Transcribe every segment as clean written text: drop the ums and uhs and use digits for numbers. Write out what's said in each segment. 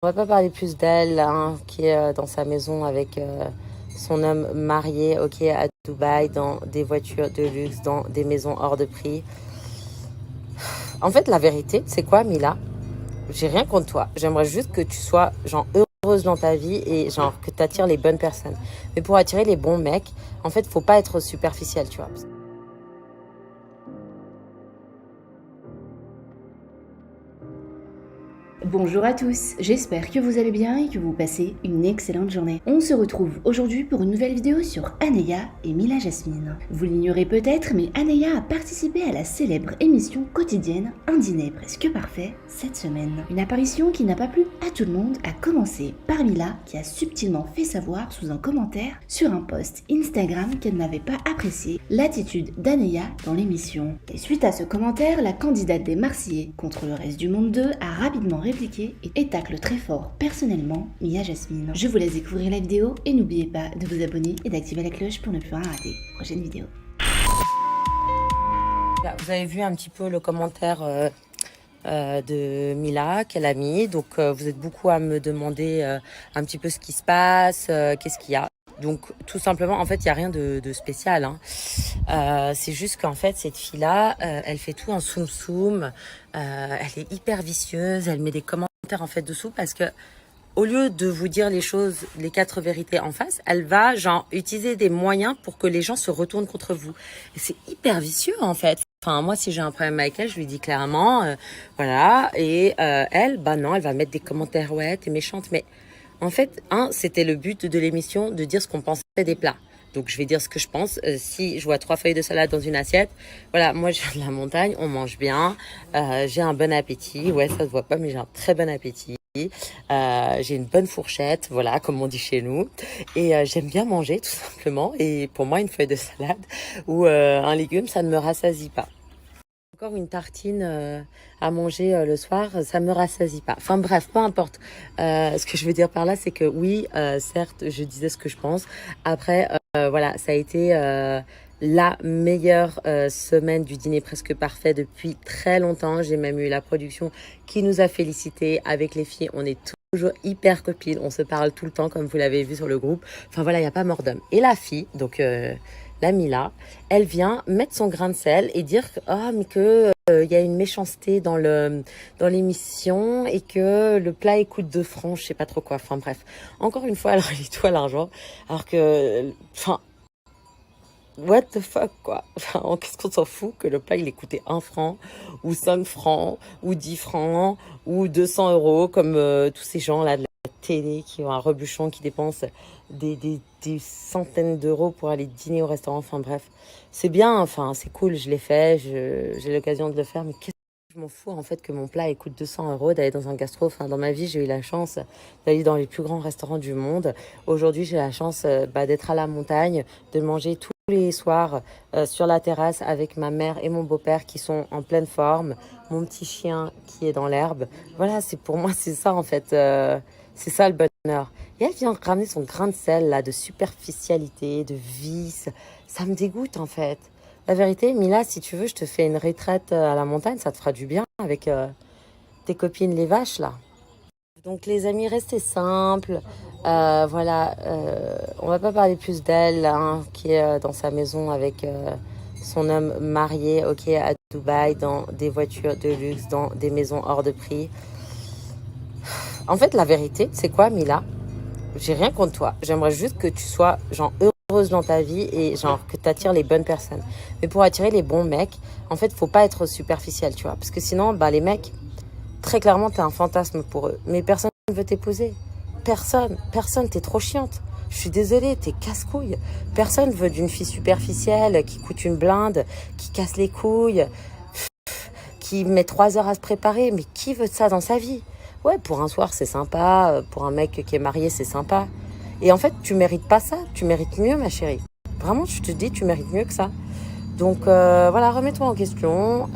On va pas parler plus d'elle, hein, qui est dans sa maison avec son homme marié, ok, à Dubaï, dans des voitures de luxe, dans des maisons hors de prix. En fait, la vérité, c'est quoi, Mila? J'ai rien contre toi. J'aimerais juste que tu sois, genre, heureuse dans ta vie et, genre, que tu attires les bonnes personnes. Mais pour attirer les bons mecs, en fait, faut pas être superficiel, tu vois. Bonjour à tous, j'espère que vous allez bien et que vous passez une excellente journée. On se retrouve aujourd'hui pour une nouvelle vidéo sur Aneya et Mila Jasmine. Vous l'ignorez peut-être, mais Aneya a participé à la célèbre émission quotidienne Un dîner presque parfait cette semaine. Une apparition qui n'a pas plu à tout le monde, à commencer par Mila qui a subtilement fait savoir sous un commentaire sur un post Instagram qu'elle n'avait pas apprécié l'attitude d'Aneya dans l'émission. Et suite à ce commentaire, la candidate des Marseillais contre le reste du monde 2 a rapidement répliqué et tacle très fort personnellement Mila Jasmine. Je vous laisse découvrir la vidéo et n'oubliez pas de vous abonner et d'activer la cloche pour ne plus rien rater. Prochaine vidéo. Vous avez vu un petit peu le commentaire de Mila qu'elle a mis. Donc vous êtes beaucoup à me demander un petit peu ce qui se passe, qu'est-ce qu'il y a. Donc tout simplement, en fait, il n'y a rien de spécial, hein. C'est juste qu'en fait, cette fille-là, elle fait tout en soum-soum. Elle est hyper vicieuse. Elle met des commentaires en fait dessous parce que au lieu de vous dire les choses, les 4 vérités en face, elle va genre utiliser des moyens pour que les gens se retournent contre vous. Et c'est hyper vicieux en fait. Enfin, moi, si j'ai un problème avec elle, je lui dis clairement, voilà. Et elle, bah non, elle va mettre des commentaires, ouais, t'es méchante. Mais en fait, c'était le but de l'émission, de dire ce qu'on pensait des plats. Donc, je vais dire ce que je pense. Si je vois 3 feuilles de salade dans une assiette, voilà, moi, je viens de la montagne, on mange bien, j'ai un bon appétit. Ouais, ça se voit pas, mais j'ai un très bon appétit. J'ai une bonne fourchette, voilà, comme on dit chez nous. Et j'aime bien manger, tout simplement. Et pour moi, une feuille de salade ou un légume, ça ne me rassasie pas. Encore une tartine à manger le soir, ça me rassasie pas. Enfin bref, peu importe. Ce que je veux dire par là, c'est que oui, certes, je disais ce que je pense. Après, voilà, ça a été la meilleure semaine du dîner presque parfait depuis très longtemps. J'ai même eu la production qui nous a félicité avec les filles. On est toujours hyper copines. On se parle tout le temps, comme vous l'avez vu sur le groupe. Enfin voilà, il n'y a pas mort d'homme. Et la fille, donc la Mila, elle vient mettre son grain de sel et dire mais que y a une méchanceté dans l'émission et que le plat il coûte 2 francs, je sais pas trop quoi. Enfin bref, encore une fois, elle relie tout à l'argent, alors que, enfin, what the fuck quoi. Enfin, qu'est-ce qu'on s'en fout que le plat il ait coûté 1 franc ou 5 francs ou 10 francs ou 200 euros comme tous ces gens là de la télé qui ont un rebuchon qui dépensent des centaines d'euros pour aller dîner au restaurant. Enfin bref, c'est bien, enfin c'est cool, je l'ai fait, j'ai l'occasion de le faire, mais qu'est-ce que je m'en fous en fait que mon plat il coûte 200 euros, d'aller dans un gastro. Enfin dans ma vie j'ai eu la chance d'aller dans les plus grands restaurants du monde. Aujourd'hui j'ai la chance d'être à la montagne, de manger tous les soirs sur la terrasse avec ma mère et mon beau-père qui sont en pleine forme, mon petit chien qui est dans l'herbe. Voilà, c'est pour moi c'est ça en fait, c'est ça le bonheur. Et elle vient ramener son grain de sel là, de superficialité, de vice. Ça me dégoûte en fait. La vérité, Mila, si tu veux, je te fais une retraite à la montagne, ça te fera du bien avec tes copines les vaches là. Donc les amis, restez simples. Voilà, on va pas parler plus d'elle, hein, qui est dans sa maison avec son homme marié, ok, à Dubaï, dans des voitures de luxe, dans des maisons hors de prix. En fait, la vérité, c'est quoi, Mila? J'ai rien contre toi. J'aimerais juste que tu sois, genre, heureuse dans ta vie et, genre, que tu attires les bonnes personnes. Mais pour attirer les bons mecs, en fait, faut pas être superficiel, tu vois. Parce que sinon, bah, les mecs, très clairement, t'as un fantasme pour eux. Mais personne ne veut t'épouser. Personne, t'es trop chiante. Je suis désolée, t'es casse-couille. Personne veut d'une fille superficielle qui coûte une blinde, qui casse les couilles, qui met 3 heures à se préparer. Mais qui veut de ça dans sa vie? Ouais, pour un soir, c'est sympa. Pour un mec qui est marié, c'est sympa. Et en fait, tu mérites pas ça. Tu mérites mieux, ma chérie. Vraiment, je te dis, tu mérites mieux que ça. Donc voilà, remets-toi en question.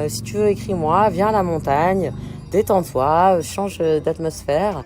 Si tu veux, écris-moi. Viens à la montagne. Détends-toi. Change d'atmosphère.